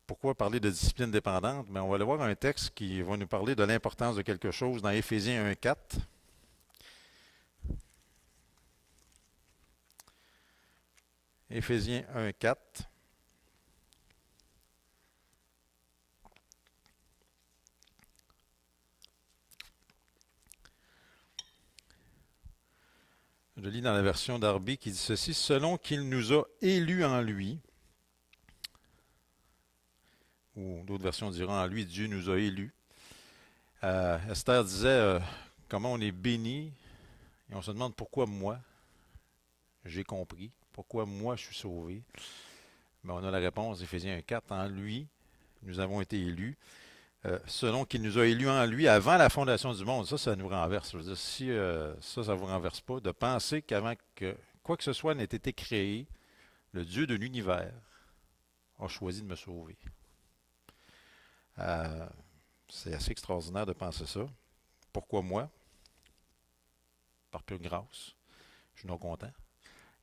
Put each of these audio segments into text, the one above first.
Pourquoi parler de discipline dépendante? Mais on va aller voir un texte qui va nous parler de l'importance de quelque chose dans Éphésiens 1,4. Éphésiens 1,4. Je lis dans la version d'Arby qui dit ceci, selon qu'il nous a élus en lui, ou d'autres versions diront en lui, Dieu nous a élus. Esther disait comment on est béni, et on se demande pourquoi moi, j'ai compris, pourquoi moi je suis sauvé. Mais on a la réponse, Éphésiens 1,4, en lui, nous avons été élus. Selon qu'il nous a élus en lui avant la fondation du monde. Ça nous renverse. Je veux dire, si ça ne vous renverse pas, de penser qu'avant que quoi que ce soit n'ait été créé, le Dieu de l'univers a choisi de me sauver. C'est assez extraordinaire de penser ça. Pourquoi moi? Par pure grâce. Je suis non content.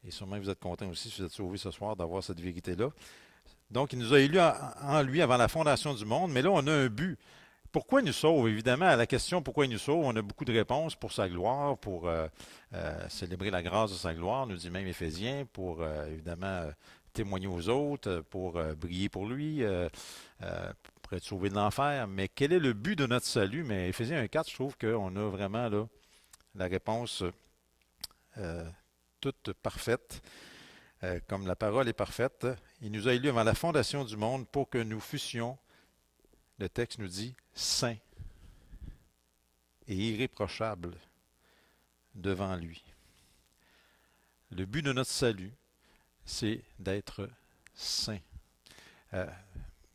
Et sûrement vous êtes content aussi si vous êtes sauvé ce soir d'avoir cette vérité-là. Donc, il nous a élus en lui avant la fondation du monde, mais là, on a un but. Pourquoi il nous sauve? Évidemment, à la question pourquoi il nous sauve, on a beaucoup de réponses pour sa gloire, pour célébrer la grâce de sa gloire, nous dit même Éphésiens, pour évidemment témoigner aux autres, pour briller pour lui, pour être sauvé de l'enfer. Mais quel est le but de notre salut? Mais Éphésiens 1,4, je trouve qu'on a vraiment là la réponse toute parfaite. Comme la parole est parfaite, il nous a élus avant la fondation du monde pour que nous fussions, le texte nous dit, saints et irréprochables devant lui. Le but de notre salut, c'est d'être saints.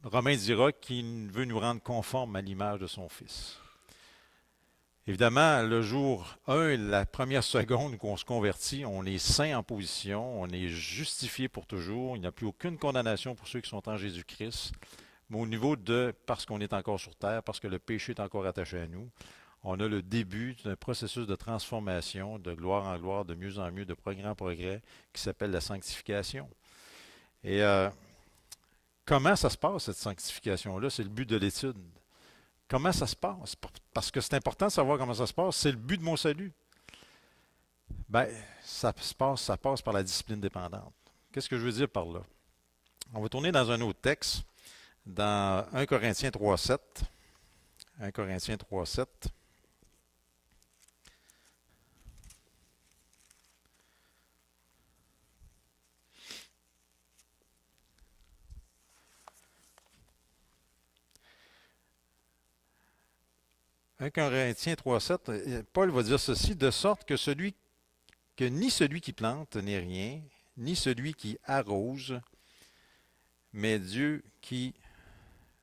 Romain dira qu'il veut nous rendre conformes à l'image de son Fils. Évidemment, le jour 1, la première seconde qu'on se convertit, on est saint en position, on est justifié pour toujours, il n'y a plus aucune condamnation pour ceux qui sont en Jésus-Christ. Mais au niveau de, parce qu'on est encore sur terre, parce que le péché est encore attaché à nous, on a le début d'un processus de transformation, de gloire en gloire, de mieux en mieux, de progrès en progrès, qui s'appelle la sanctification. Et comment ça se passe, cette sanctification-là? C'est le but de l'étude. Comment ça se passe? Parce que c'est important de savoir comment ça se passe. C'est le but de mon salut. Ben, ça passe par la discipline dépendante. Qu'est-ce que je veux dire par là? On va tourner dans un autre texte, dans 1 Corinthiens 3,7. 1 Corinthiens 3,7. Un Corinthiens 3,7, Paul va dire ceci, de sorte que ni celui qui plante n'est rien, ni celui qui arrose, mais Dieu qui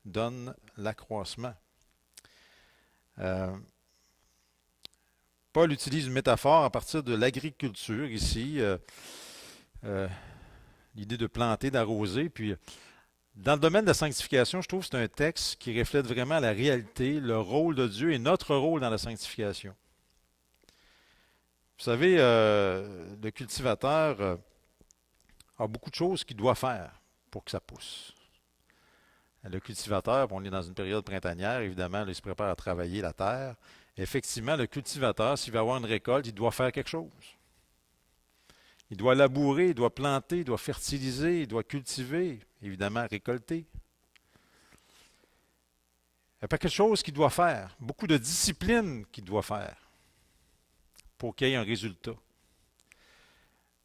donne l'accroissement. Paul utilise une métaphore à partir de l'agriculture ici, l'idée de planter, d'arroser, puis dans le domaine de la sanctification, je trouve que c'est un texte qui reflète vraiment la réalité, le rôle de Dieu et notre rôle dans la sanctification. Vous savez, le cultivateur a beaucoup de choses qu'il doit faire pour que ça pousse. Le cultivateur, on est dans une période printanière, évidemment, là, il se prépare à travailler la terre. Effectivement, le cultivateur, s'il veut avoir une récolte, il doit faire quelque chose. Il doit labourer, il doit planter, il doit fertiliser, il doit cultiver, évidemment récolter. Il y a pas quelque chose qu'il doit faire, beaucoup de discipline qu'il doit faire pour qu'il y ait un résultat.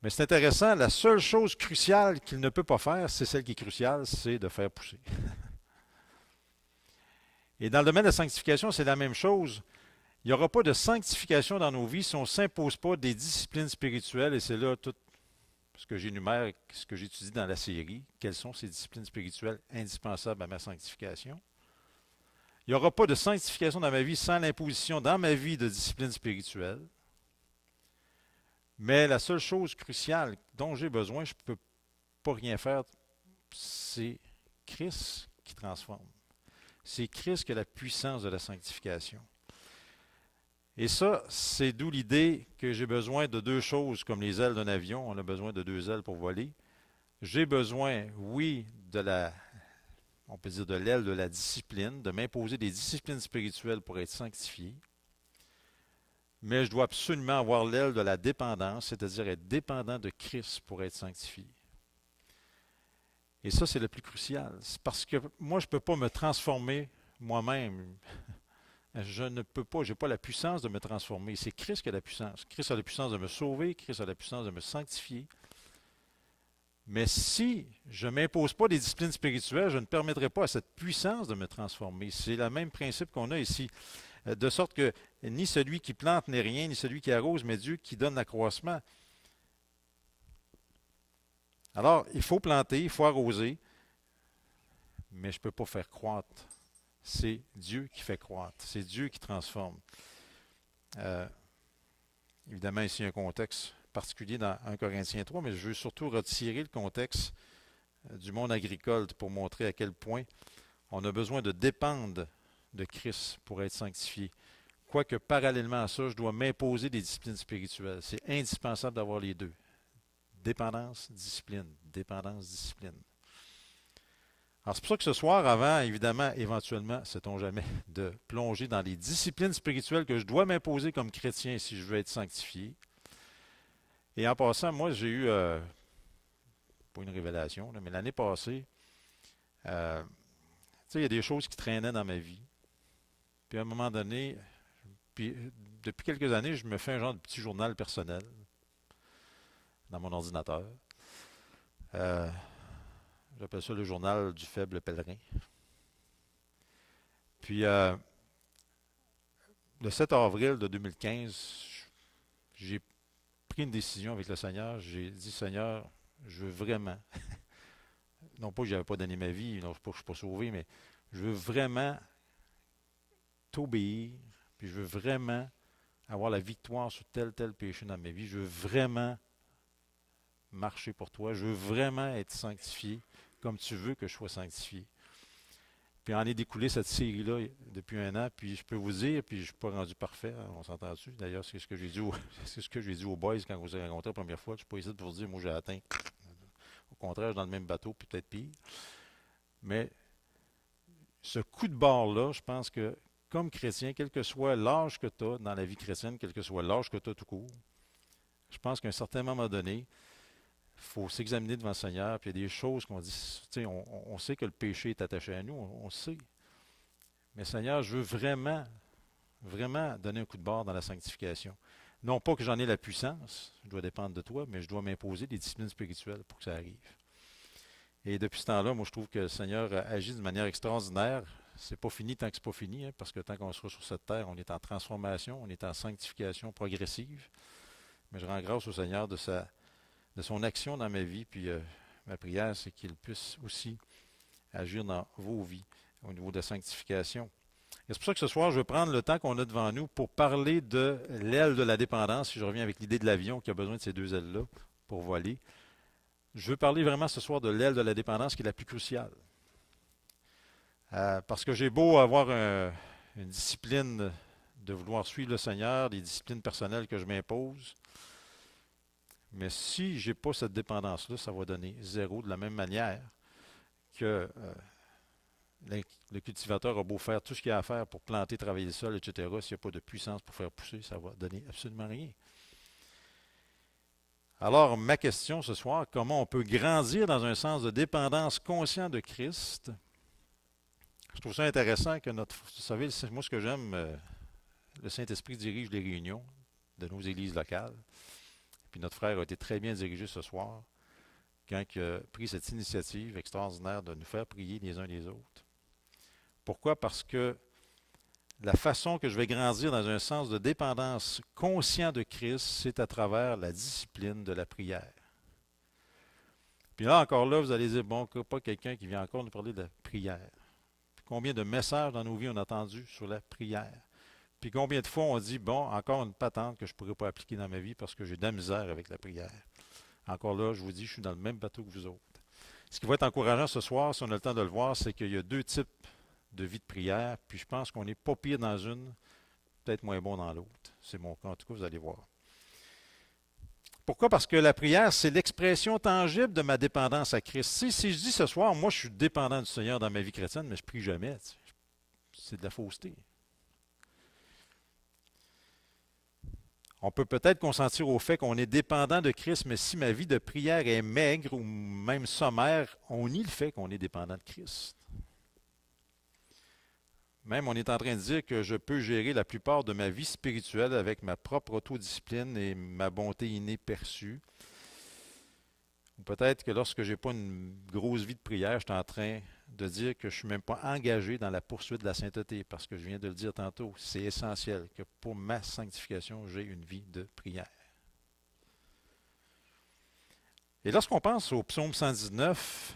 Mais c'est intéressant, la seule chose cruciale qu'il ne peut pas faire, c'est celle qui est cruciale, c'est de faire pousser. Et dans le domaine de la sanctification, c'est la même chose. Il n'y aura pas de sanctification dans nos vies si on ne s'impose pas des disciplines spirituelles, et c'est là tout ce que j'énumère, ce que j'étudie dans la série, quelles sont ces disciplines spirituelles indispensables à ma sanctification. Il n'y aura pas de sanctification dans ma vie sans l'imposition dans ma vie de disciplines spirituelles. Mais la seule chose cruciale dont j'ai besoin, je ne peux pas rien faire, c'est Christ qui transforme. C'est Christ qui a la puissance de la sanctification. Et ça, c'est d'où l'idée que j'ai besoin de deux choses, comme les ailes d'un avion. On a besoin de deux ailes pour voler. J'ai besoin, oui, on peut dire de l'aile de la discipline, de m'imposer des disciplines spirituelles pour être sanctifié. Mais je dois absolument avoir l'aile de la dépendance, c'est-à-dire être dépendant de Christ pour être sanctifié. Et ça, c'est le plus crucial. C'est parce que moi, je ne peux pas me transformer moi-même. Je ne peux pas, je n'ai pas la puissance de me transformer. C'est Christ qui a la puissance. Christ a la puissance de me sauver, Christ a la puissance de me sanctifier. Mais si je ne m'impose pas des disciplines spirituelles, je ne permettrai pas à cette puissance de me transformer. C'est le même principe qu'on a ici. De sorte que ni celui qui plante n'est rien, ni celui qui arrose, mais Dieu qui donne l'accroissement. Alors, il faut planter, il faut arroser, mais je ne peux pas faire croître. C'est Dieu qui fait croître. C'est Dieu qui transforme. Évidemment, ici, il y a un contexte particulier dans 1 Corinthiens 3, mais je veux surtout retirer le contexte du monde agricole pour montrer à quel point on a besoin de dépendre de Christ pour être sanctifié. Quoique, parallèlement à ça, je dois m'imposer des disciplines spirituelles. C'est indispensable d'avoir les deux. Dépendance, discipline. Dépendance, discipline. Alors, c'est pour ça que ce soir, avant, évidemment, éventuellement, sait-on jamais, de plonger dans les disciplines spirituelles que je dois m'imposer comme chrétien si je veux être sanctifié. Et en passant, moi, j'ai eu, pas une révélation, là, mais l'année passée, tu sais, il y a des choses qui traînaient dans ma vie. Puis à un moment donné, depuis quelques années, je me fais un genre de petit journal personnel dans mon ordinateur. J'appelle ça le journal du faible pèlerin. Puis, le 7 avril de 2015, j'ai pris une décision avec le Seigneur. J'ai dit, Seigneur, je veux vraiment, non pas que je n'avais pas donné ma vie, non pas que je ne suis pas sauvé, mais je veux vraiment t'obéir, puis je veux vraiment avoir la victoire sur tel péché dans ma vie. Je veux vraiment marcher pour toi. Je veux vraiment être sanctifié comme tu veux que je sois sanctifié. Puis en est découlé cette série-là depuis un an, puis je peux vous dire, puis je ne suis pas rendu parfait, hein, on s'entend dessus. D'ailleurs, c'est ce que j'ai dit, c'est ce que j'ai dit aux boys quand vous avez rencontré la première fois. Je ne suis pas ici pour vous dire, moi j'ai atteint. Au contraire, je suis dans le même bateau, puis peut-être pire. Mais ce coup de barre-là, je pense que comme chrétien, quel que soit l'âge que tu as dans la vie chrétienne, quel que soit l'âge que tu as tout court, je pense qu'à un certain moment donné, il faut s'examiner devant le Seigneur, puis il y a des choses qu'on dit, tu sais, on sait que le péché est attaché à nous, on sait. Mais Seigneur, je veux vraiment, vraiment donner un coup de barre dans la sanctification. Non pas que j'en ai la puissance, je dois dépendre de toi, mais je dois m'imposer des disciplines spirituelles pour que ça arrive. Et depuis ce temps-là, moi je trouve que le Seigneur agit d'une manière extraordinaire. C'est pas fini tant que c'est pas fini, hein, parce que tant qu'on sera sur cette terre, on est en transformation, on est en sanctification progressive. Mais je rends grâce au Seigneur de son action dans ma vie, puis ma prière, c'est qu'il puisse aussi agir dans vos vies au niveau de la sanctification. Et c'est pour ça que ce soir, je vais prendre le temps qu'on a devant nous pour parler de l'aile de la dépendance, si je reviens avec l'idée de l'avion qui a besoin de ces deux ailes-là pour voler. Je veux parler vraiment ce soir de l'aile de la dépendance qui est la plus cruciale. Parce que j'ai beau avoir une discipline de vouloir suivre le Seigneur, des disciplines personnelles que je m'impose, mais si je n'ai pas cette dépendance-là, ça va donner zéro de la même manière que le cultivateur a beau faire tout ce qu'il a à faire pour planter, travailler le sol, etc. S'il n'y a pas de puissance pour faire pousser, ça va donner absolument rien. Alors, ma question ce soir, comment on peut grandir dans un sens de dépendance conscient de Christ? Je trouve ça intéressant que vous savez, moi ce que j'aime, le Saint-Esprit dirige les réunions de nos églises locales. Puis notre frère a été très bien dirigé ce soir quand il a pris cette initiative extraordinaire de nous faire prier les uns les autres. Pourquoi? Parce que la façon que je vais grandir dans un sens de dépendance conscient de Christ, c'est à travers la discipline de la prière. Puis là, encore là, vous allez dire, bon, pas quelqu'un qui vient encore nous parler de la prière. Puis combien de messages dans nos vies on a entendus sur la prière? Puis combien de fois on dit, bon, encore une patente que je ne pourrais pas appliquer dans ma vie parce que j'ai de la misère avec la prière. Encore là, je vous dis, je suis dans le même bateau que vous autres. Ce qui va être encourageant ce soir, si on a le temps de le voir, c'est qu'il y a deux types de vie de prière, puis je pense qu'on n'est pas pire dans une, peut-être moins bon dans l'autre. C'est mon cas, en tout cas, vous allez voir. Pourquoi? Parce que la prière, c'est l'expression tangible de ma dépendance à Christ. Tu sais, si je dis ce soir, moi, je suis dépendant du Seigneur dans ma vie chrétienne, mais je prie jamais, tu sais, c'est de la fausseté. On peut peut-être consentir au fait qu'on est dépendant de Christ, mais si ma vie de prière est maigre ou même sommaire, on nie le fait qu'on est dépendant de Christ. Même on est en train de dire que je peux gérer la plupart de ma vie spirituelle avec ma propre autodiscipline et ma bonté innée perçue. Ou peut-être que lorsque je n'ai pas une grosse vie de prière, je suis en train de dire que je ne suis même pas engagé dans la poursuite de la sainteté, parce que je viens de le dire tantôt, c'est essentiel que pour ma sanctification, j'ai une vie de prière. Et lorsqu'on pense au psaume 119,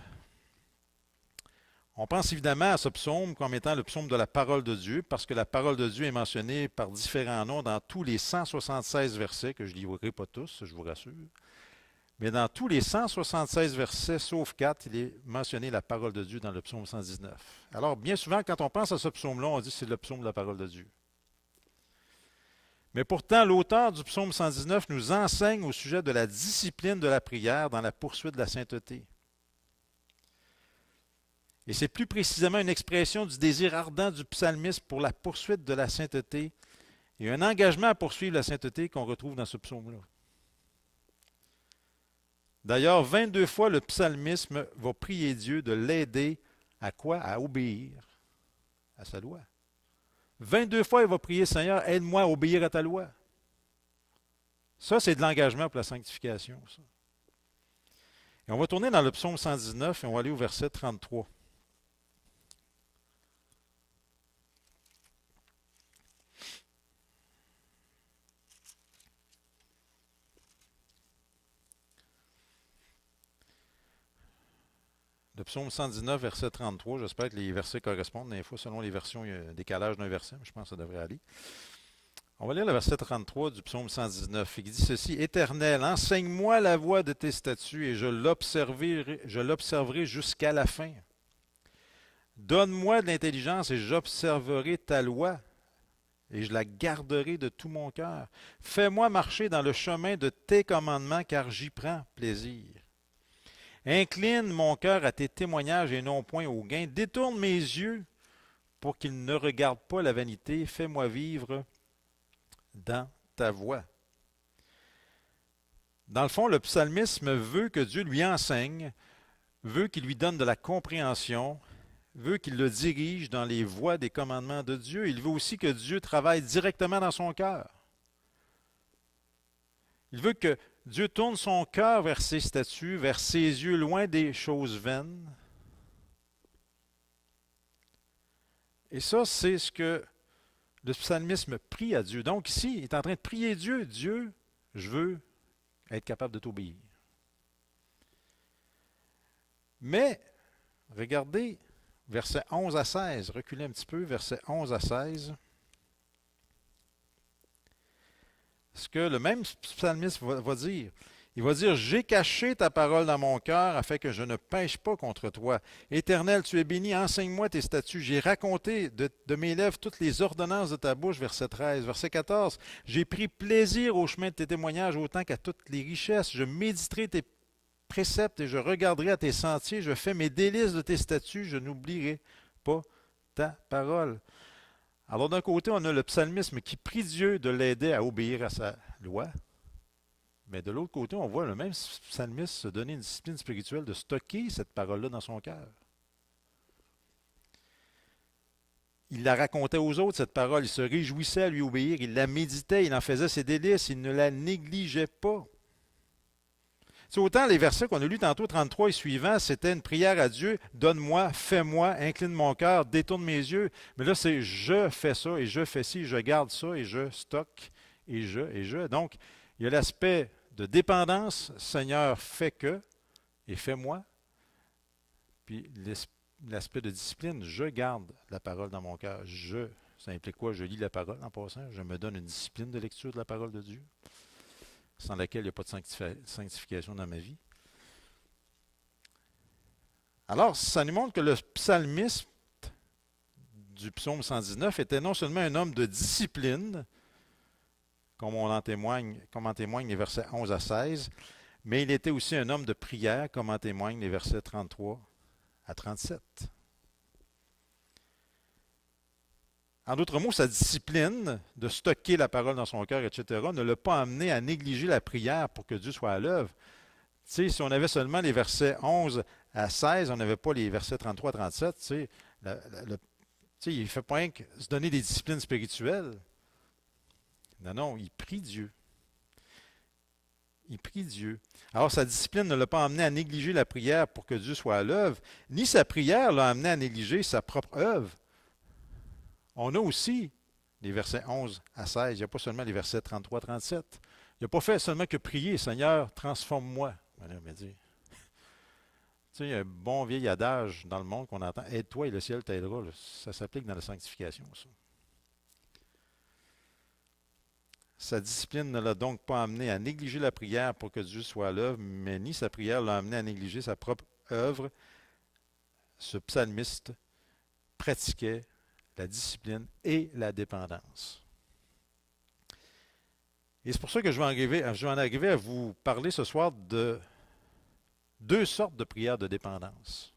on pense évidemment à ce psaume comme étant le psaume de la parole de Dieu, parce que la parole de Dieu est mentionnée par différents noms dans tous les 176 versets, que je ne livrerai pas tous, je vous rassure. Mais dans tous les 176 versets, sauf 4, il est mentionné la parole de Dieu dans le psaume 119. Alors, bien souvent, quand on pense à ce psaume-là, on dit que c'est le psaume de la parole de Dieu. Mais pourtant, l'auteur du psaume 119 nous enseigne au sujet de la discipline de la prière dans la poursuite de la sainteté. Et c'est plus précisément une expression du désir ardent du psalmiste pour la poursuite de la sainteté et un engagement à poursuivre la sainteté qu'on retrouve dans ce psaume-là. D'ailleurs, 22 fois, le psalmiste va prier Dieu de l'aider à quoi? À obéir à sa loi. 22 fois, il va prier, Seigneur, aide-moi à obéir à ta loi. Ça, c'est de l'engagement pour la sanctification. Ça. Et on va tourner dans le psaume 119 et on va aller au verset 33. Le psaume 119, verset 33, j'espère que les versets correspondent. Des fois, selon les versions, il y a un décalage d'un verset, mais je pense que ça devrait aller. On va lire le verset 33 du psaume 119. Il dit ceci, « Éternel, enseigne-moi la voie de tes statuts et je l'observerai jusqu'à la fin. Donne-moi de l'intelligence et j'observerai ta loi et je la garderai de tout mon cœur. Fais-moi marcher dans le chemin de tes commandements car j'y prends plaisir. Incline mon cœur à tes témoignages et non point au gain. Détourne mes yeux pour qu'ils ne regardent pas la vanité. Fais-moi vivre dans ta voie. » Dans le fond, le psalmisme veut que Dieu lui enseigne, veut qu'il lui donne de la compréhension, veut qu'il le dirige dans les voies des commandements de Dieu. Il veut aussi que Dieu travaille directement dans son cœur. Il veut que Dieu tourne son cœur vers ses statuts, vers ses yeux loin des choses vaines. Et ça, c'est ce que le psalmisme prie à Dieu. Donc ici, il est en train de prier Dieu. Dieu, je veux être capable de t'obéir. Mais, regardez, versets 11 à 16, reculez un petit peu, versets 11 à 16. Ce que le même psalmiste va dire. Il va dire, « J'ai caché ta parole dans mon cœur afin que je ne pêche pas contre toi. Éternel, tu es béni, enseigne-moi tes statuts. J'ai raconté de mes lèvres toutes les ordonnances de ta bouche. » Verset 13. Verset 14. « J'ai pris plaisir au chemin de tes témoignages autant qu'à toutes les richesses. Je méditerai tes préceptes et je regarderai à tes sentiers. Je fais mes délices de tes statuts. Je n'oublierai pas ta parole. » Alors d'un côté, on a le psalmisme qui prie Dieu de l'aider à obéir à sa loi. Mais de l'autre côté, on voit le même psalmiste se donner une discipline spirituelle de stocker cette parole-là dans son cœur. Il la racontait aux autres, cette parole. Il se réjouissait à lui obéir. Il la méditait. Il en faisait ses délices. Il ne la négligeait pas. C'est autant les versets qu'on a lus tantôt, 33 et suivants, c'était une prière à Dieu. Donne-moi, fais-moi, incline mon cœur, détourne mes yeux. Mais là, c'est je fais ça et je fais ci, je garde ça et je stocke et je. Donc, il y a l'aspect de dépendance, Seigneur, fais que et fais-moi. Puis l'aspect de discipline, je garde la parole dans mon cœur. Ça implique quoi? Je lis la parole en passant. Je me donne une discipline de lecture de la parole de Dieu, sans laquelle il n'y a pas de sanctification dans ma vie. Alors, ça nous montre que le psalmiste du psaume 119 était non seulement un homme de discipline, comme en témoignent les versets 11 à 16, mais il était aussi un homme de prière, comme en témoignent les versets 33 à 37. En d'autres mots, sa discipline de stocker la parole dans son cœur, etc., ne l'a pas amené à négliger la prière pour que Dieu soit à l'œuvre. Tu sais, si on avait seulement les versets 11 à 16, on n'avait pas les versets 33 à 37, tu sais, il ne fait pas rien que se donner des disciplines spirituelles. Non, non, il prie Dieu. Il prie Dieu. Alors, sa discipline ne l'a pas amené à négliger la prière pour que Dieu soit à l'œuvre, ni sa prière l'a amené à négliger sa propre œuvre. On a aussi les versets 11 à 16. Il n'y a pas seulement les versets 33 à 37. Il n'a pas fait seulement que prier, Seigneur, transforme-moi. Madame m'a dit. Tu sais, il y a un bon vieil adage dans le monde qu'on entend, aide-toi et le ciel t'aidera. Ça s'applique dans la sanctification, ça. Sa discipline ne l'a donc pas amené à négliger la prière pour que Dieu soit à l'œuvre, mais ni sa prière l'a amené à négliger sa propre œuvre. Ce psalmiste pratiquait la discipline et la dépendance. Et c'est pour ça que je vais en arriver à vous parler ce soir de deux sortes de prières de dépendance.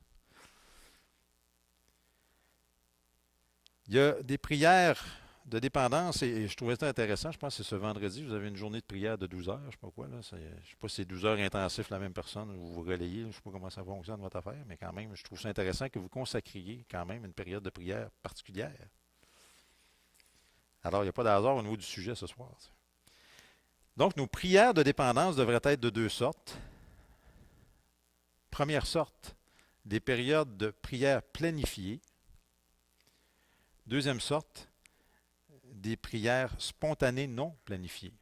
Il y a des prières de dépendance, et je trouvais ça intéressant, je pense que c'est ce vendredi, vous avez une journée de prière de 12 heures, je ne sais pas quoi, là, je ne sais pas si c'est 12 heures intensifs la même personne, vous vous relayez, je ne sais pas comment ça fonctionne votre affaire, mais quand même, je trouve ça intéressant que vous consacriez quand même une période de prière particulière. Alors, il n'y a pas d'hasard au niveau du sujet ce soir. Donc, nos prières de dépendance devraient être de deux sortes. Première sorte, des périodes de prière planifiées. Deuxième sorte, des prières spontanées non planifiées.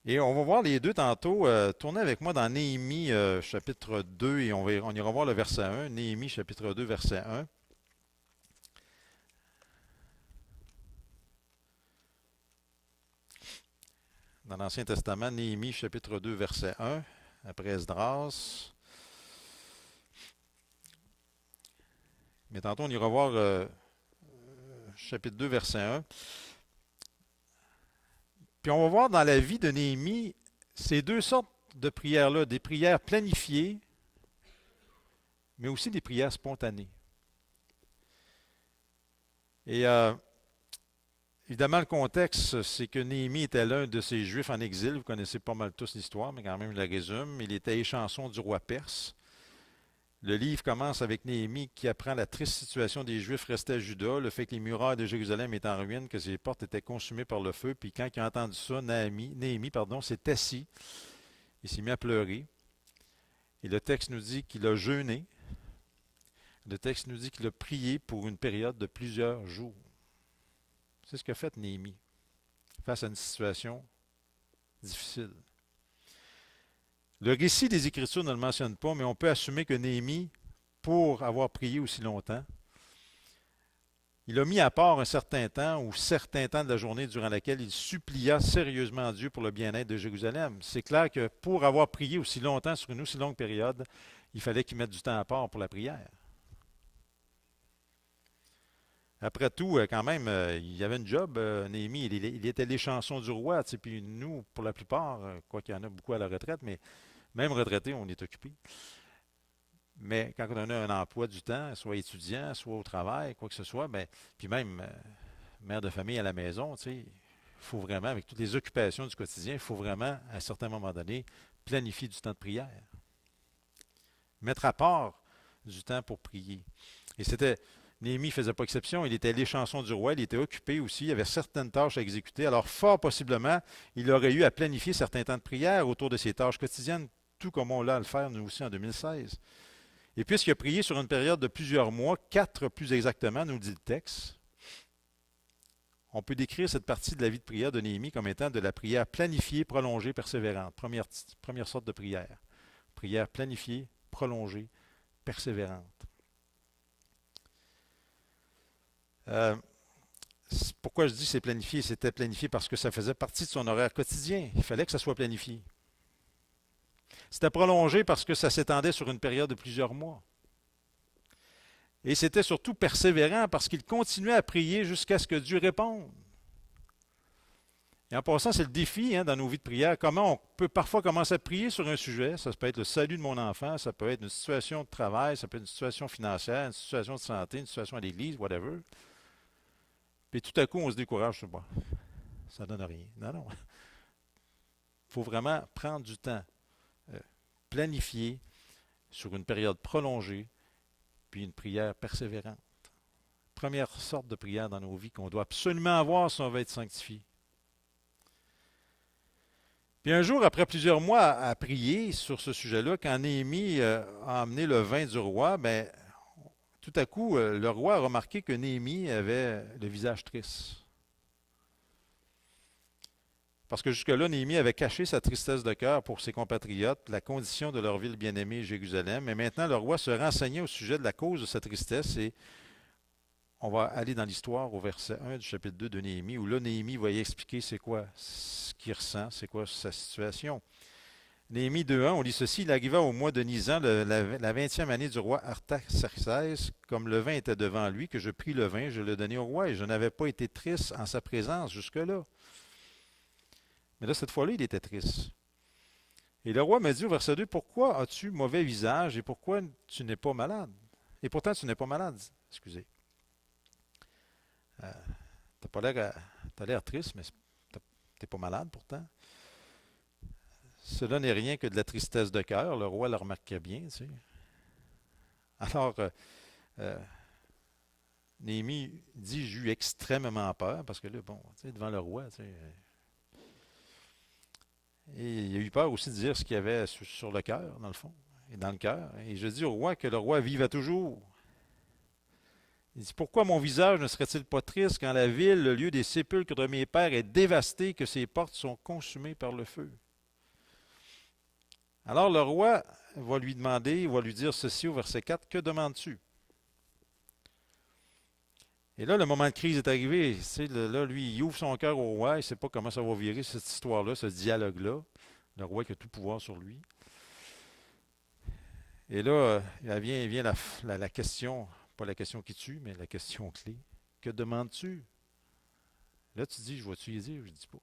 Et on va voir les deux tantôt. Tournez avec moi dans Néhémie chapitre 2 et on ira voir le verset 1. Néhémie chapitre 2 verset 1. Dans l'Ancien Testament, Néhémie chapitre 2 verset 1, après Esdras. Mais tantôt on ira voir chapitre 2 verset 1. Puis on va voir dans la vie de Néhémie ces deux sortes de prières-là, des prières planifiées, mais aussi des prières spontanées. Et évidemment, le contexte, c'est que Néhémie était l'un de ces Juifs en exil. Vous connaissez pas mal tous l'histoire, mais quand même, je la résume. Il était échanson du roi perse. Le livre commence avec Néhémie qui apprend la triste situation des Juifs restés à Juda, le fait que les murailles de Jérusalem étaient en ruine, que ses portes étaient consumées par le feu. Puis quand il a entendu ça, Néhémie s'est assis. Il s'est mis à pleurer. Et le texte nous dit qu'il a jeûné. Le texte nous dit qu'il a prié pour une période de plusieurs jours. C'est ce qu'a fait Néhémie face à une situation difficile. Le récit des Écritures ne le mentionne pas, mais on peut assumer que Néhémie, pour avoir prié aussi longtemps, il a mis à part un certain temps ou certains temps de la journée durant laquelle il supplia sérieusement Dieu pour le bien-être de Jérusalem. C'est clair que pour avoir prié aussi longtemps sur une aussi longue période, il fallait qu'il mette du temps à part pour la prière. Après tout, quand même, il y avait une job, Néhémie, il était l'échanson du roi, puis nous, pour la plupart, quoi qu'il y en a beaucoup à la retraite, mais même retraité, on est occupé. Mais quand on a un emploi du temps, soit étudiant, soit au travail, quoi que ce soit, ben, puis même mère de famille à la maison, il faut vraiment, avec toutes les occupations du quotidien, il faut vraiment, à un certain moment donné, planifier du temps de prière. Mettre à part du temps pour prier. Et Néhémie ne faisait pas exception, il était l'échanson du roi, il était occupé aussi, il avait certaines tâches à exécuter. Alors, fort possiblement, il aurait eu à planifier certains temps de prière autour de ses tâches quotidiennes, tout comme on l'a à le faire nous aussi en 2016. Et puisqu'il a prié sur une période de plusieurs mois, 4 plus exactement, nous dit le texte, on peut décrire cette partie de la vie de prière de Néhémie comme étant de la prière planifiée, prolongée, persévérante. Première sorte de prière. Prière planifiée, prolongée, persévérante. Pourquoi je dis c'est planifié? C'était planifié parce que ça faisait partie de son horaire quotidien. Il fallait que ça soit planifié. C'était prolongé parce que ça s'étendait sur une période de plusieurs mois. Et c'était surtout persévérant parce qu'il continuait à prier jusqu'à ce que Dieu réponde. Et en passant, c'est le défi dans nos vies de prière. Comment on peut parfois commencer à prier sur un sujet. Ça peut être le salut de mon enfant, ça peut être une situation de travail, ça peut être une situation financière, une situation de santé, une situation à l'église, whatever. Puis tout à coup, on se décourage. Bon, ça ne donne rien. Non, non. Il faut vraiment prendre du temps, euh, planifier sur une période prolongée, puis une prière persévérante. Première sorte de prière dans nos vies qu'on doit absolument avoir si on veut être sanctifié. Puis un jour, après plusieurs mois à prier sur ce sujet-là, quand Néhémie a amené le vin du roi, ben, tout à coup, le roi a remarqué que Néhémie avait le visage triste. Parce que jusque-là, Néhémie avait caché sa tristesse de cœur pour ses compatriotes, la condition de leur ville bien-aimée, Jérusalem. Mais maintenant, le roi se renseignait au sujet de la cause de sa tristesse et on va aller dans l'histoire au verset 1 du chapitre 2 de Néhémie, où là, Néhémie va y expliquer c'est quoi ce qu'il ressent, c'est quoi sa situation. Néhémie 2.1, on lit ceci, il arriva au mois de Nisan, la 20e année du roi Artaxerxès, comme le vin était devant lui, que je pris le vin, je le donnai au roi, et je n'avais pas été triste en sa présence jusque-là. Mais là, cette fois-là, il était triste. Et le roi me dit au verset 2, pourquoi as-tu mauvais visage et pourquoi tu n'es pas malade? Et pourtant, tu n'es pas malade, excusez. T'as l'air triste, mais t'es pas malade pourtant. Cela n'est rien que de la tristesse de cœur. Le roi le remarquait bien, tu sais. Alors, euh, Néhémie dit, j'ai eu extrêmement peur, parce que là, bon, tu sais, devant le roi, tu sais. Et il a eu peur aussi de dire ce qu'il y avait sur le cœur, dans le fond, et dans le cœur. Et je dis au roi que le roi vive toujours. Il dit, pourquoi mon visage ne serait-il pas triste quand la ville, le lieu des sépulcres de mes pères, est dévastée, que ses portes sont consumées par le feu? Alors le roi va lui demander, il va lui dire ceci au verset 4, que demandes-tu? Et là, le moment de crise est arrivé. Là, lui, il ouvre son cœur au roi, il ne sait pas comment ça va virer, cette histoire-là, ce dialogue-là. Le roi qui a tout pouvoir sur lui. Et là, il vient la question, pas la question qui tue, mais la question clé. Que demandes-tu? Là, tu dis, je vais-tu y dire? Je ne dis pas.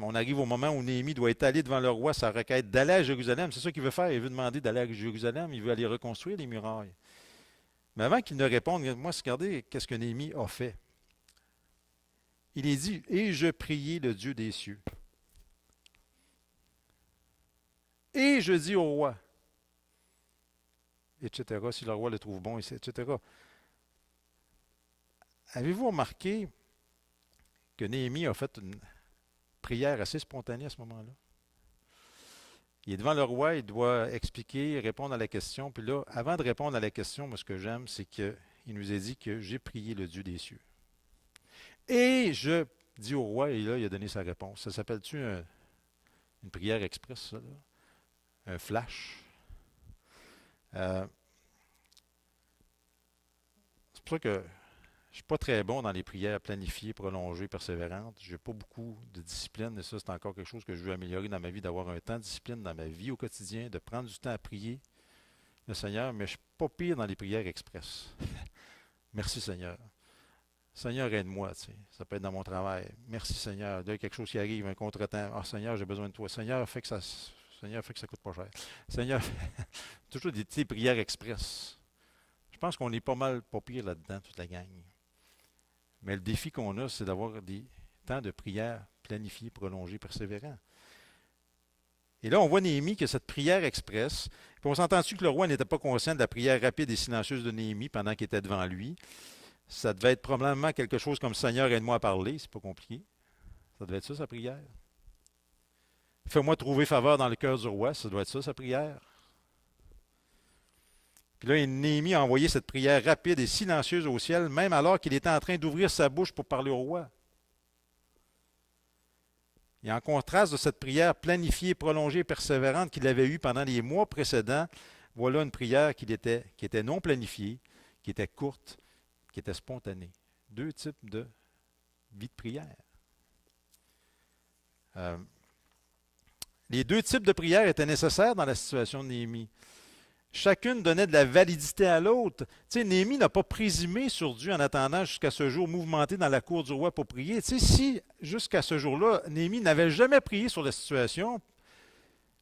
On arrive au moment où Néhémie doit étaler devant le roi sa requête d'aller à Jérusalem. C'est ça qu'il veut faire. Il veut demander d'aller à Jérusalem. Il veut aller reconstruire les murailles. Mais avant qu'il ne réponde, moi, regardez qu'est-ce que Néhémie a fait. Il est dit, et je priai le Dieu des cieux. Et je dis au roi, etc., si le roi le trouve bon, etc. Avez-vous remarqué que Néhémie a fait une prière assez spontanée à ce moment-là? Il est devant le roi, il doit expliquer, répondre à la question. Puis là, avant de répondre à la question, moi, ce que j'aime, c'est qu'il nous a dit que j'ai prié le Dieu des cieux. Et je dis au roi, et là, il a donné sa réponse. Ça s'appelle-tu une prière express, ça, là? Un flash? C'est pour ça que je ne suis pas très bon dans les prières planifiées, prolongées, persévérantes. Je n'ai pas beaucoup de discipline et ça, c'est encore quelque chose que je veux améliorer dans ma vie, d'avoir un temps de discipline dans ma vie au quotidien, de prendre du temps à prier le Seigneur, mais je ne suis pas pire dans les prières express. Merci Seigneur. Seigneur, aide-moi, tu sais. Ça peut être dans mon travail. Merci Seigneur. Là, il y a quelque chose qui arrive, un contretemps. Ah Seigneur, j'ai besoin de toi. Seigneur, fais que ça coûte pas cher. Seigneur, toujours des petites prières express. Je pense qu'on est pas mal pas pire là-dedans, toute la gang. Mais le défi qu'on a, c'est d'avoir des temps de prière planifiés, prolongés, persévérants. Et là, on voit Néhémie qui a cette prière express. Puis on s'entend-tu que le roi n'était pas conscient de la prière rapide et silencieuse de Néhémie pendant qu'il était devant lui? Ça devait être probablement quelque chose comme Seigneur, aide-moi à parler. C'est pas compliqué. Ça devait être ça, sa prière. Fais-moi trouver faveur dans le cœur du roi. Ça doit être ça, sa prière. Puis là, Néhémie a envoyé cette prière rapide et silencieuse au ciel, même alors qu'il était en train d'ouvrir sa bouche pour parler au roi. Et en contraste de cette prière planifiée, prolongée, persévérante qu'il avait eue pendant les mois précédents, voilà une prière qui était non planifiée, qui était courte, qui était spontanée. Deux types de vie de prière. Les deux types de prières étaient nécessaires dans la situation de Néhémie. Chacune donnait de la validité à l'autre. Tu sais, Néhémie n'a pas présumé sur Dieu en attendant jusqu'à ce jour mouvementé dans la cour du roi pour prier. Tu sais, si jusqu'à ce jour-là, Néhémie n'avait jamais prié sur la situation,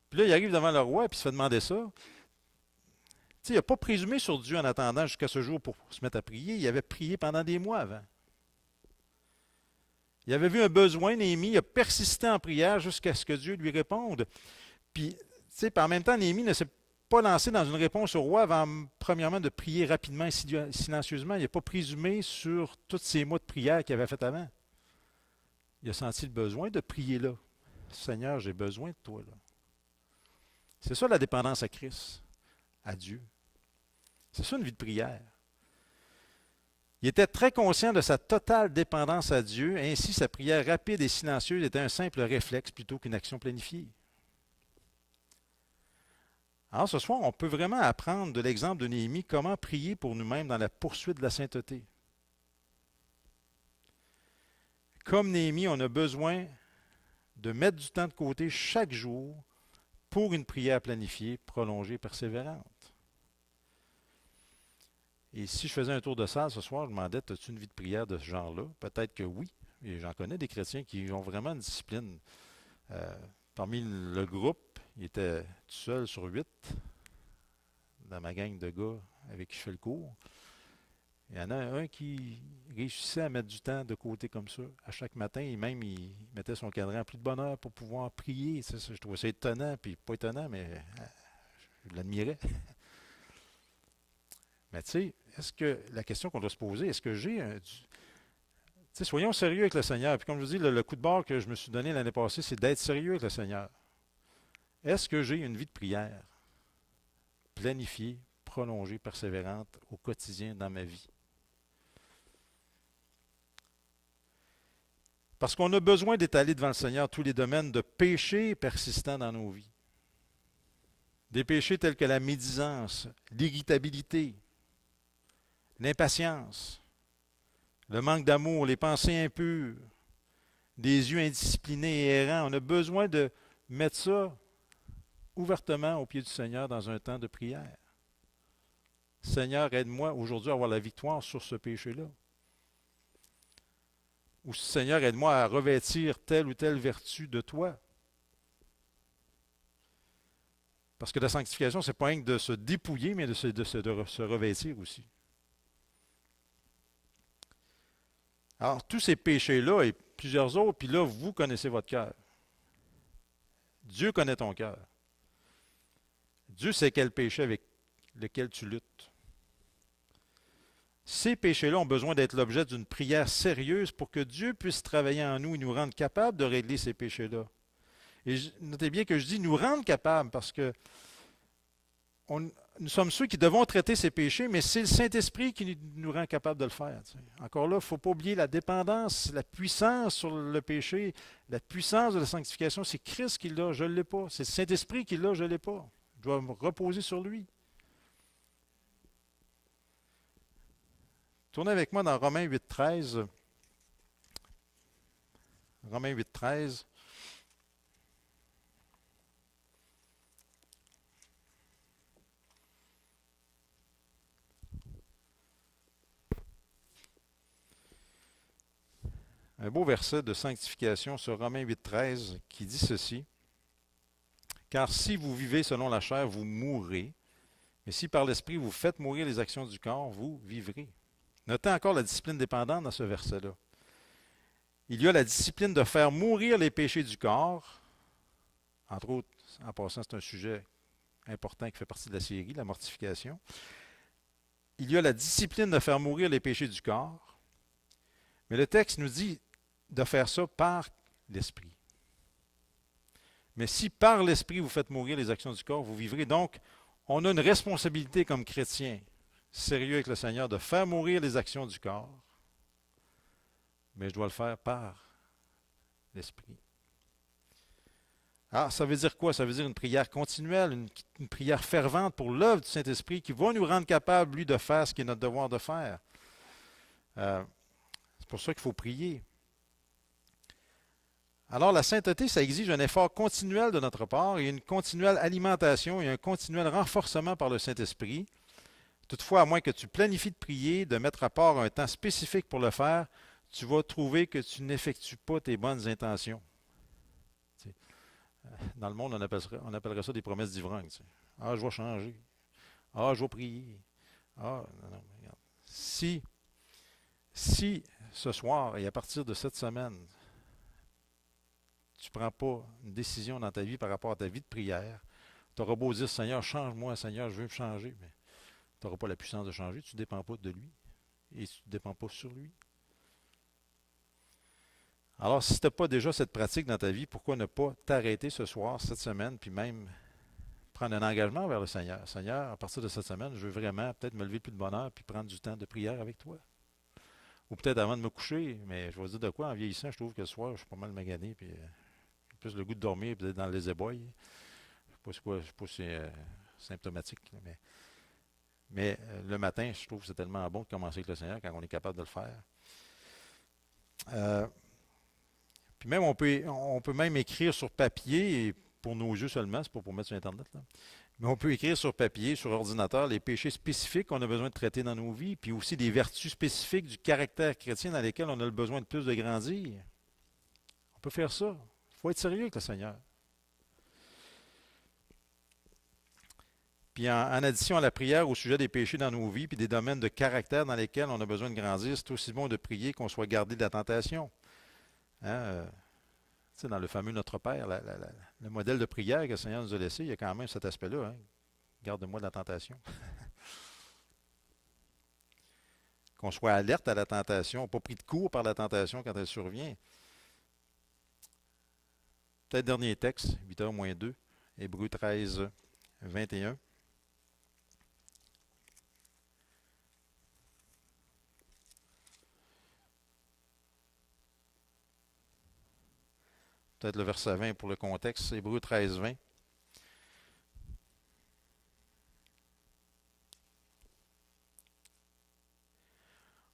puis là, il arrive devant le roi et puis il se fait demander ça. Tu sais, il n'a pas présumé sur Dieu en attendant jusqu'à ce jour pour se mettre à prier. Il avait prié pendant des mois avant. Il avait vu un besoin, Néhémie, il a persisté en prière jusqu'à ce que Dieu lui réponde. Puis, tu sais, en même temps, Néhémie ne s'est pas lancé dans une réponse au roi avant, premièrement, de prier rapidement et silencieusement. Il n'a pas présumé sur tous ces mois de prière qu'il avait fait avant. Il a senti le besoin de prier là. Seigneur, j'ai besoin de toi là. C'est ça la dépendance à Christ, à Dieu. C'est ça une vie de prière. Il était très conscient de sa totale dépendance à Dieu, ainsi sa prière rapide et silencieuse était un simple réflexe plutôt qu'une action planifiée. Alors ce soir, on peut vraiment apprendre de l'exemple de Néhémie comment prier pour nous-mêmes dans la poursuite de la sainteté. Comme Néhémie, on a besoin de mettre du temps de côté chaque jour pour une prière planifiée, prolongée, persévérante. Et si je faisais un tour de salle ce soir, je me demandais, as-tu une vie de prière de ce genre-là? Peut-être que oui. Et j'en connais des chrétiens qui ont vraiment une discipline. Parmi le groupe, il était tout seul sur 8 dans ma gang de gars avec qui je fais le cours. Il y en a un qui réussissait à mettre du temps de côté comme ça à chaque matin. Et même, il mettait son cadran plus de bonne heure pour pouvoir prier. Ça, je trouvais ça étonnant, puis pas étonnant, mais je l'admirais. Mais tu sais, est-ce que la question qu'on doit se poser, est-ce que j'ai un... Tu sais, soyons sérieux avec le Seigneur. Puis comme je vous dis, le coup de barre que je me suis donné l'année passée, c'est d'être sérieux avec le Seigneur. Est-ce que j'ai une vie de prière planifiée, prolongée, persévérante au quotidien dans ma vie? Parce qu'on a besoin d'étaler devant le Seigneur tous les domaines de péché persistants dans nos vies. Des péchés tels que la médisance, l'irritabilité, l'impatience, le manque d'amour, les pensées impures, des yeux indisciplinés et errants. On a besoin de mettre ça ouvertement au pied du Seigneur dans un temps de prière. Seigneur, aide-moi aujourd'hui à avoir la victoire sur ce péché-là. Ou Seigneur, aide-moi à revêtir telle ou telle vertu de toi. Parce que la sanctification, ce n'est pas rien que de se dépouiller, mais de se revêtir aussi. Alors, tous ces péchés-là et plusieurs autres, puis là, vous connaissez votre cœur. Dieu connaît ton cœur. Dieu sait quel péché avec lequel tu luttes. Ces péchés-là ont besoin d'être l'objet d'une prière sérieuse pour que Dieu puisse travailler en nous et nous rendre capables de régler ces péchés-là. Et notez bien que je dis nous rendre capables parce que nous sommes ceux qui devons traiter ces péchés, mais c'est le Saint-Esprit qui nous rend capables de le faire. Tu sais. Encore là, il ne faut pas oublier la dépendance, la puissance sur le péché, la puissance de la sanctification. C'est Christ qui l'a, je ne l'ai pas. C'est le Saint-Esprit qui l'a, je ne l'ai pas. Je dois me reposer sur lui. Tournez avec moi dans Romains 8,13. Romains 8,13. Un beau verset de sanctification sur Romains 8,13 qui dit ceci. Car si vous vivez selon la chair, vous mourrez. Mais si par l'Esprit vous faites mourir les actions du corps, vous vivrez. Notez encore la discipline dépendante dans ce verset-là. Il y a la discipline de faire mourir les péchés du corps. Entre autres, en passant, c'est un sujet important qui fait partie de la série, la mortification. Il y a la discipline de faire mourir les péchés du corps. Mais le texte nous dit de faire ça par l'Esprit. Mais si par l'Esprit vous faites mourir les actions du corps, vous vivrez. Donc, on a une responsabilité comme chrétien, sérieux avec le Seigneur, de faire mourir les actions du corps. Mais je dois le faire par l'Esprit. Alors, ça veut dire quoi? Ça veut dire une prière continuelle, une prière fervente pour l'œuvre du Saint-Esprit qui va nous rendre capables, lui, de faire ce qui est notre devoir de faire. C'est pour ça qu'il faut prier. Alors, la sainteté, ça exige un effort continuel de notre part et une continuelle alimentation et un continuel renforcement par le Saint-Esprit. Toutefois, à moins que tu planifies de prier, de mettre à part un temps spécifique pour le faire, tu vas trouver que tu n'effectues pas tes bonnes intentions. Dans le monde, on appellerait ça des promesses d'ivrogne. Ah, je vais changer. Ah, je vais prier. Ah, non, non, regarde. Si ce soir et à partir de cette semaine, tu ne prends pas une décision dans ta vie par rapport à ta vie de prière, tu auras beau dire, Seigneur, change-moi, Seigneur, je veux me changer, mais tu n'auras pas la puissance de changer, tu ne dépends pas de lui et tu ne dépends pas sur lui. Alors, si tu n'as pas déjà cette pratique dans ta vie, pourquoi ne pas t'arrêter ce soir, cette semaine, puis même prendre un engagement vers le Seigneur. Seigneur, à partir de cette semaine, je veux vraiment peut-être me lever plus de bonne heure puis prendre du temps de prière avec toi. Ou peut-être avant de me coucher, mais je vais dire de quoi, en vieillissant, je trouve que le soir, je suis pas mal magané, puis j'ai plus le goût de dormir, puis d'être dans les éboires. Je ne sais pas si c'est symptomatique, mais le matin, je trouve que c'est tellement bon de commencer avec le Seigneur quand on est capable de le faire. Euh, Puis même, on peut même écrire sur papier, et pour nos yeux seulement, c'est pas pour mettre sur Internet, là. Mais on peut écrire sur papier, sur ordinateur, les péchés spécifiques qu'on a besoin de traiter dans nos vies, puis aussi des vertus spécifiques du caractère chrétien dans lesquelles on a le besoin de plus de grandir. On peut faire ça. Il faut être sérieux avec le Seigneur. Puis en addition à la prière au sujet des péchés dans nos vies, puis des domaines de caractère dans lesquels on a besoin de grandir, c'est aussi bon de prier qu'on soit gardé de la tentation. Hein, dans le fameux Notre Père, le modèle de prière que le Seigneur nous a laissé, il y a quand même cet aspect-là. Hein. Garde-moi de la tentation. Qu'on soit alerte à la tentation, pas pris de court par la tentation quand elle survient. Peut-être dernier texte, 8h moins 2, Hébreux 13, 21. Peut-être le verset 20 pour le contexte, Hébreux 13, 20.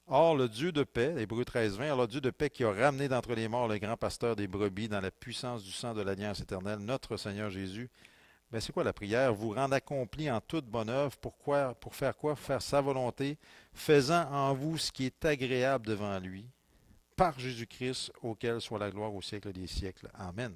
Or, le Dieu de paix, Hébreux 13, 20, or le Dieu de paix qui a ramené d'entre les morts le grand pasteur des brebis dans la puissance du sang de l'alliance éternelle, notre Seigneur Jésus. Ben, c'est quoi la prière? Vous rendre accompli en toute bonne œuvre. Pourquoi? Pour faire quoi? Faire sa volonté, faisant en vous ce qui est agréable devant lui, par Jésus-Christ, auquel soit la gloire au siècle des siècles. Amen.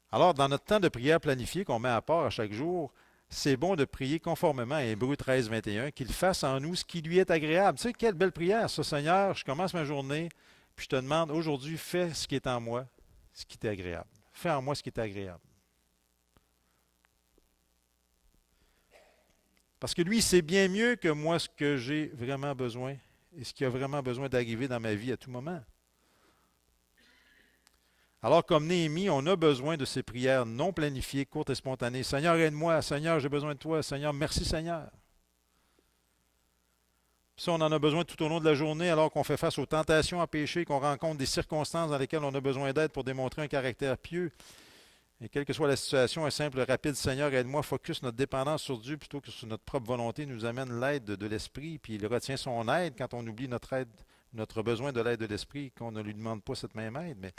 Alors, dans notre temps de prière planifié qu'on met à part à chaque jour, c'est bon de prier conformément à Hébreux 13, 21, qu'il fasse en nous ce qui lui est agréable. Tu sais, quelle belle prière, ça, Seigneur. Je commence ma journée, puis je te demande aujourd'hui, fais ce qui est en moi, ce qui t'est agréable. Fais en moi ce qui est agréable. Parce que lui, il sait bien mieux que moi ce que j'ai vraiment besoin et ce qui a vraiment besoin d'arriver dans ma vie à tout moment. Alors, comme Néhémie, on a besoin de ces prières non planifiées, courtes et spontanées. Seigneur, aide-moi. Seigneur, j'ai besoin de toi. Seigneur, merci Seigneur. Puis ça, on en a besoin tout au long de la journée alors qu'on fait face aux tentations à pécher, qu'on rencontre des circonstances dans lesquelles on a besoin d'aide pour démontrer un caractère pieux. Et quelle que soit la situation, un simple, rapide Seigneur, aide-moi, focus notre dépendance sur Dieu plutôt que sur notre propre volonté, nous amène l'aide de l'Esprit, puis il retient son aide quand on oublie notre aide, notre besoin de l'aide de l'Esprit, qu'on ne lui demande pas cette même aide. Mais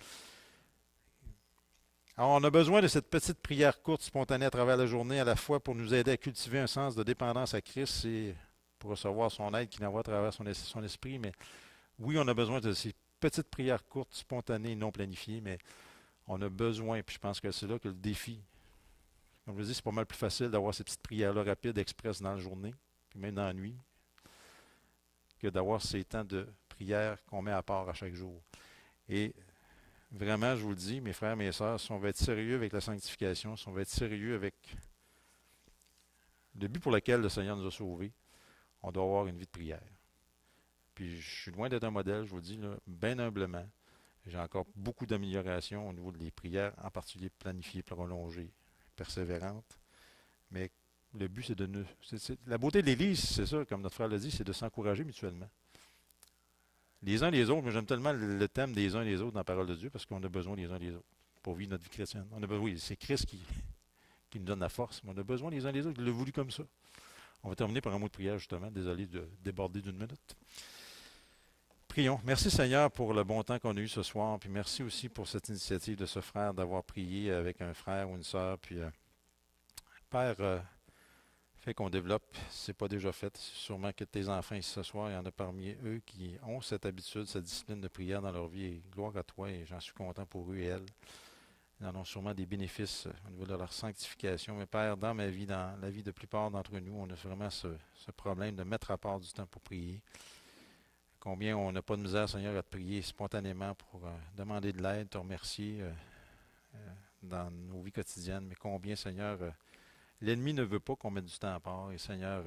alors, on a besoin de cette petite prière courte, spontanée à travers la journée, à la fois pour nous aider à cultiver un sens de dépendance à Christ et pour recevoir son aide qui nous envoie à travers son esprit. Mais oui, on a besoin de ces petites prières courtes, spontanées, non planifiées, mais on a besoin, puis je pense que c'est là que le défi. Comme je vous dis, c'est pas mal plus facile d'avoir ces petites prières-là rapides, express dans la journée, puis même dans la nuit, que d'avoir ces temps de prière qu'on met à part à chaque jour. Et vraiment, je vous le dis, mes frères, mes sœurs, si on veut être sérieux avec la sanctification, si on veut être sérieux avec le but pour lequel le Seigneur nous a sauvés, on doit avoir une vie de prière. Puis je suis loin d'être un modèle, je vous le dis, là, bien humblement. J'ai encore beaucoup d'améliorations au niveau des prières, en particulier planifiées, prolongées, persévérantes. Mais le but, c'est de nous. La beauté de l'Église, c'est ça, comme notre frère l'a dit, c'est de s'encourager mutuellement. Les uns les autres, mais j'aime tellement le thème des uns les autres dans la parole de Dieu parce qu'on a besoin les uns les autres pour vivre notre vie chrétienne. Oui, c'est Christ qui nous donne la force, mais on a besoin les uns les autres. Il l'a voulu comme ça. On va terminer par un mot de prière, justement. Désolé de déborder d'une minute. Prions. Merci Seigneur pour le bon temps qu'on a eu ce soir, puis merci aussi pour cette initiative de ce frère d'avoir prié avec un frère ou une sœur. Puis Père, fait qu'on développe, si c'est pas déjà fait. Sûrement que tes enfants ici ce soir, il y en a parmi eux qui ont cette habitude, cette discipline de prière dans leur vie. Et gloire à toi, et j'en suis content pour eux et elles. Ils en ont sûrement des bénéfices au niveau de leur sanctification. Mais Père, dans ma vie, dans la vie de la plupart d'entre nous, on a vraiment ce problème de mettre à part du temps pour prier. Combien on n'a pas de misère, Seigneur, à te prier spontanément pour demander de l'aide, te remercier dans nos vies quotidiennes. Mais combien, Seigneur, l'ennemi ne veut pas qu'on mette du temps à part. Et Seigneur,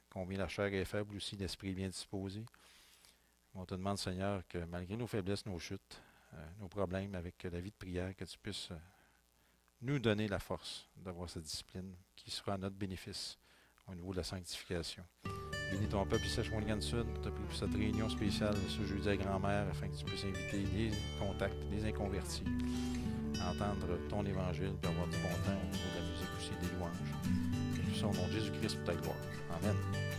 combien la chair est faible aussi, l'esprit est bien disposé. On te demande, Seigneur, que malgré nos faiblesses, nos chutes, nos problèmes avec la vie de prière, que tu puisses nous donner la force d'avoir cette discipline qui sera à notre bénéfice au niveau de la sanctification. Bénis ton peuple ici à Shawinigan-Sud. Je te prie pour cette réunion spéciale ce jeudi à grand-mère afin que tu puisses inviter les contacts, les inconvertis à entendre ton évangile et avoir du bon temps au niveau de la musique aussi, des louanges. Et tout ça au nom de Jésus-Christ pour ta gloire. Amen.